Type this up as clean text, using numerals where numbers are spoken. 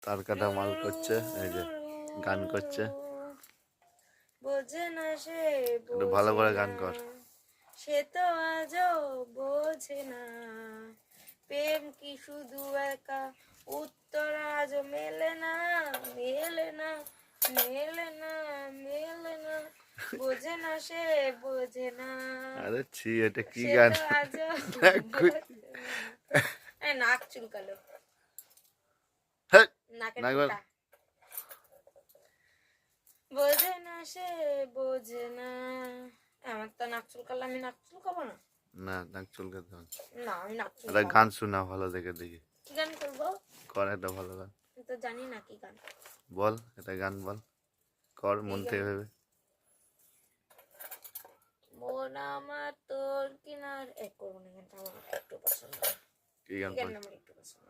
তার কাটা মাল করছে, এই যে গান করছে। বোঝে না সে, একটু ভালো করে গান কর। সে তো আজও বোঝে না, প্রেম কি শুধু একা, উত্তর আজও মেলে না, মেলে না, মেলে না, মেলে না, বোঝে না সে, বোঝে না। আরে ছি, এটা কি সে গান? তো আজও নাক চুলকালো, নাকের ফুটা। বোঝে না সে, বোঝে না। আমার তো নাক চুলকালো, আমি নাক চুলকাবো না? না, নাক চুলকাতে হবে না, আমি নাক একটা চুলকাবো। গান শোনা ভালো দেখে দেখি। কি গান করবো? কর একটা ভালো গান। আমি তো জানি না কি গান। বল, একটা গান বল, কর মন কি থেকে গান? ভেবে। মন আমার তোর কিনার, করবো না, গানটা আমার একটু পছন্দ। কি গান এই গানটা বল? আমার একটু পছন্দ।